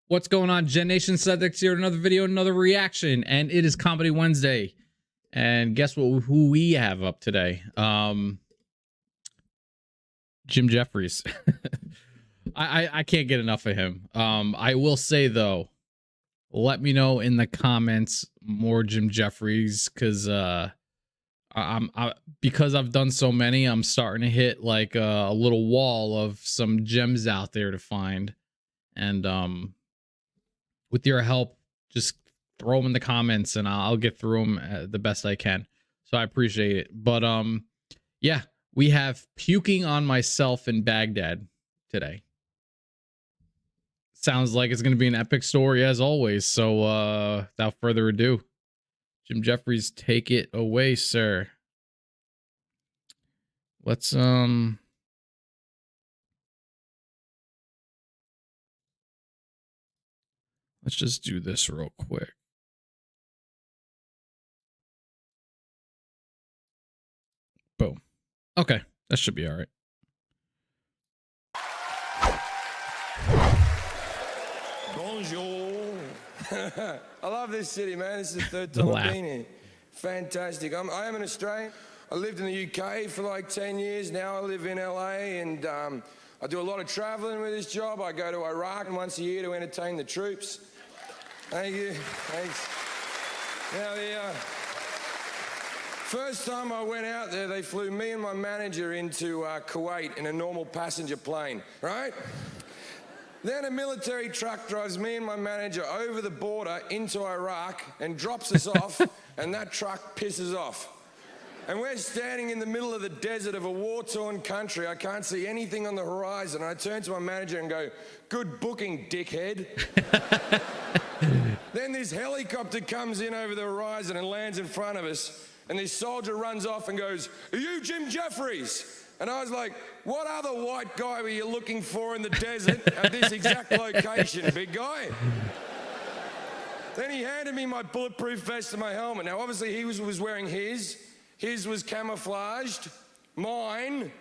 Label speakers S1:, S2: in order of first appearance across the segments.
S1: What's going on, Gen Nation? ScytheX here, another video, another reaction, and it is Comedy Wednesday. And guess what? Who we have up today? Jefferies. I can't get enough of him. I will say though, let me know in the comments more Jefferies, because because I've done so many, I'm starting to hit like a little wall of some gems out there to find, and with your help, just throw them in the comments and I'll get through them the best I can. So I appreciate it. But yeah, we have Puking on Myself in Baghdad today. Sounds like it's going to be an epic story as always. So without further ado, Jefferies, take it away, sir. Let's just do this real quick. Boom. Okay, that should be all right.
S2: Bonjour. I love this city, man. This is the third time I've been here. Fantastic. I am an Australian. I lived in the UK for like 10 years. Now I live in LA, and I do a lot of traveling with this job. I go to Iraq once a year to entertain the troops. Thank you. Thanks. Now, the first time I went out there, they flew me and my manager into Kuwait in a normal passenger plane, right? Then a military truck drives me and my manager over the border into Iraq and drops us off, and that truck pisses off. And we're standing in the middle of the desert of a war-torn country. I can't see anything on the horizon. I turn to my manager and go, "Good booking, dickhead." Then this helicopter comes in over the horizon and lands in front of us, and this soldier runs off and goes, "Are you Jefferies?" And I was like, "What other white guy were you looking for in the desert at this exact location, big guy?" Then he handed me my bulletproof vest and my helmet. Now, obviously, he was wearing his. His was camouflaged. Mine,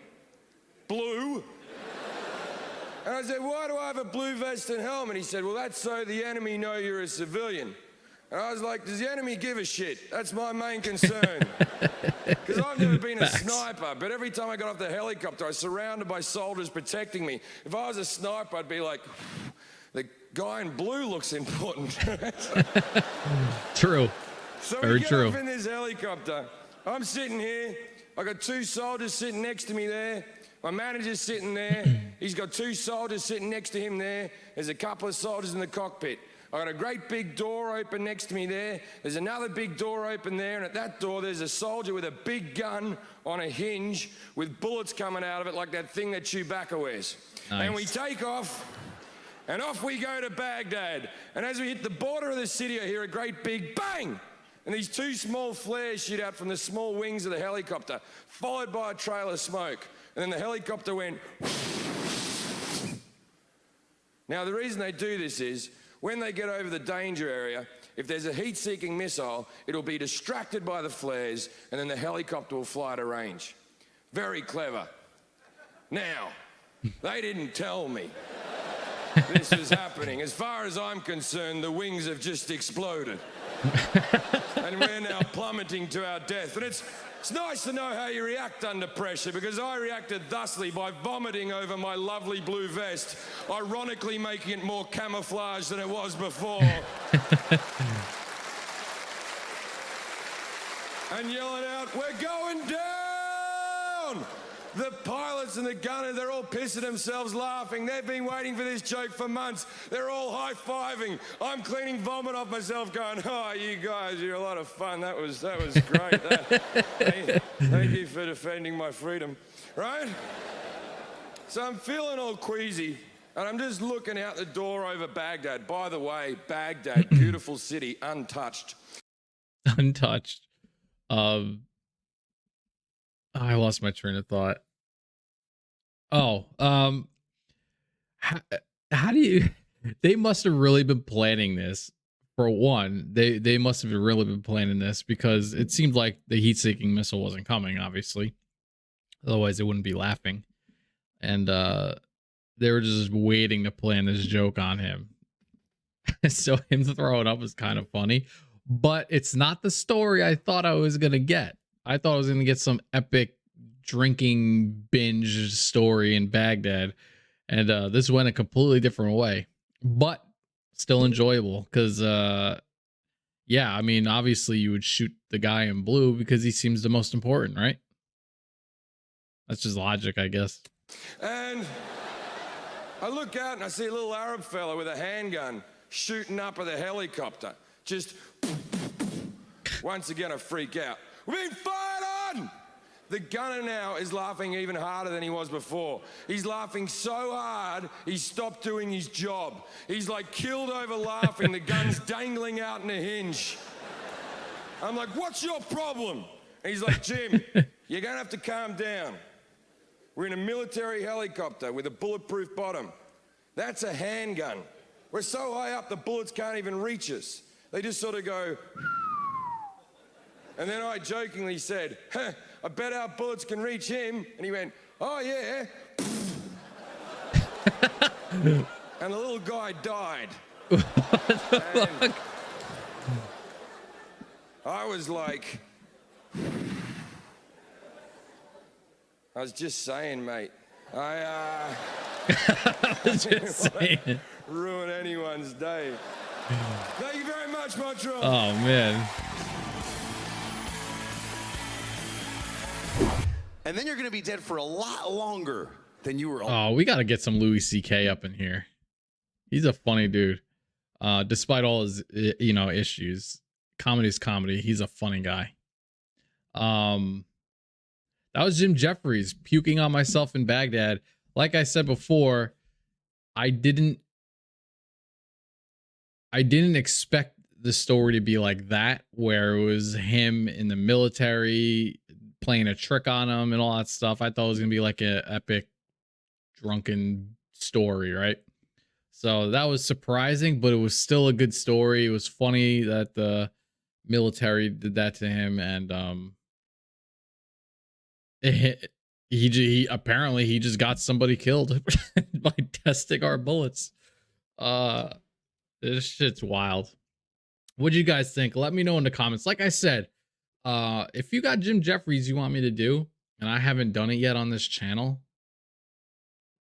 S2: blue. And I said, "Why do I have a blue vest and helmet?" He said, "Well, that's so the enemy know you're a civilian." And I was like, "Does the enemy give a shit? That's my main concern." Because I've never been a sniper, but every time I got off the helicopter, I was surrounded by soldiers protecting me. If I was a sniper, I'd be like, "The guy in blue looks important."
S1: True.
S2: So
S1: very
S2: we get
S1: true.
S2: off in this helicopter. I'm sitting here. I got two soldiers sitting next to me there. My manager's sitting there. He's got two soldiers sitting next to him there. There's a couple of soldiers in the cockpit. I got a great big door open next to me there. There's another big door open there, and at that door there's a soldier with a big gun on a hinge with bullets coming out of it like that thing that Chewbacca wears. Nice. And we take off, and off we go to Baghdad. And as we hit the border of the city, I hear a great big bang! And these two small flares shoot out from the small wings of the helicopter, followed by a trail of smoke. And then the helicopter went. Now, the reason they do this is, when they get over the danger area, if there's a heat-seeking missile, it'll be distracted by the flares, and then the helicopter will fly to range. Very clever. Now, they didn't tell me this was happening. As far as I'm concerned, the wings have just exploded. And we're now plummeting to our death. And it's nice to know how you react under pressure, because I reacted thusly by vomiting over my lovely blue vest, ironically making it more camouflage than it was before. And yelling out, "We're going down!" The pilots and the gunner, they're all pissing themselves laughing. They've been waiting for this joke for months. They're all high-fiving. I'm cleaning vomit off myself going, "Oh, you guys, you're a lot of fun. That was great." Thank you for defending my freedom, right? So I'm feeling all queasy, and I'm just looking out the door over Baghdad. By the way, Baghdad, beautiful city, untouched.
S1: Untouched. I lost my train of thought. Oh, how do you? They must have really been planning this. For one, they must have really been planning this, because it seemed like the heat-seeking missile wasn't coming. Obviously, otherwise they wouldn't be laughing. And they were just waiting to plan this joke on him. So him throwing up was kind of funny, but it's not the story I thought I was gonna get. I thought I was gonna get some epic drinking binge story in Baghdad, and this went a completely different way, but still enjoyable because yeah, I mean, obviously you would shoot the guy in blue because he seems the most important, right? That's just logic, I guess.
S2: And I look out and I see a little Arab fella with a handgun shooting up at the helicopter. Just once again, I freak out. We're being fired on! The gunner now is laughing even harder than he was before. He's laughing so hard, he stopped doing his job. He's like killed over laughing. The gun's dangling out in a hinge. I'm like, what's your problem? And he's like, Jim, you're gonna have to calm down. We're in a military helicopter with a bulletproof bottom. That's a handgun. We're so high up, the bullets can't even reach us. They just sort of go. And then I jokingly said, huh, I bet our bullets can reach him. And he went, oh yeah. And the little guy died. And I was like, I was just saying, mate. I
S1: was just saying.
S2: Ruin anyone's day. Thank you very much, Montreal.
S1: Oh man.
S3: And then you're going to be dead for a lot longer than you were.
S1: Oh, we got to get some Louis C.K. up in here. He's a funny dude. Despite all his, issues, comedy's comedy. He's a funny guy. That was Jim Jefferies, puking on myself in Baghdad. Like I said before, I didn't expect the story to be like that, where it was him in the military playing a trick on him and all that stuff. I thought it was gonna be like an epic drunken story, right? So that was surprising, but it was still a good story. It was funny that the military did that to him, and he apparently he just got somebody killed by testing our bullets. This shit's wild. What do you guys think? Let me know in the comments. Like I said, if you got Jim Jefferies you want me to do, and I haven't done it yet on this channel,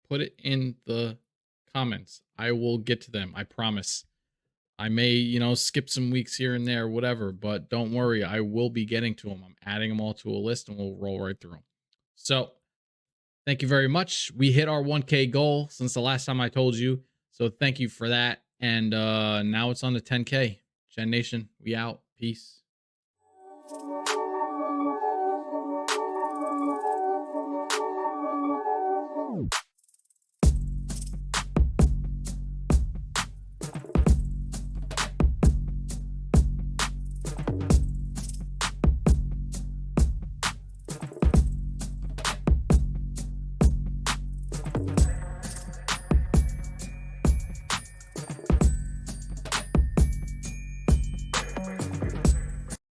S1: put it in the comments. I will get to them. I promise. I may, skip some weeks here and there, whatever, but don't worry. I will be getting to them. I'm adding them all to a list and we'll roll right through them. So thank you very much. We hit our 1K goal since the last time I told you. So thank you for that. And now it's on to 10K. Gen Nation, we out. Peace.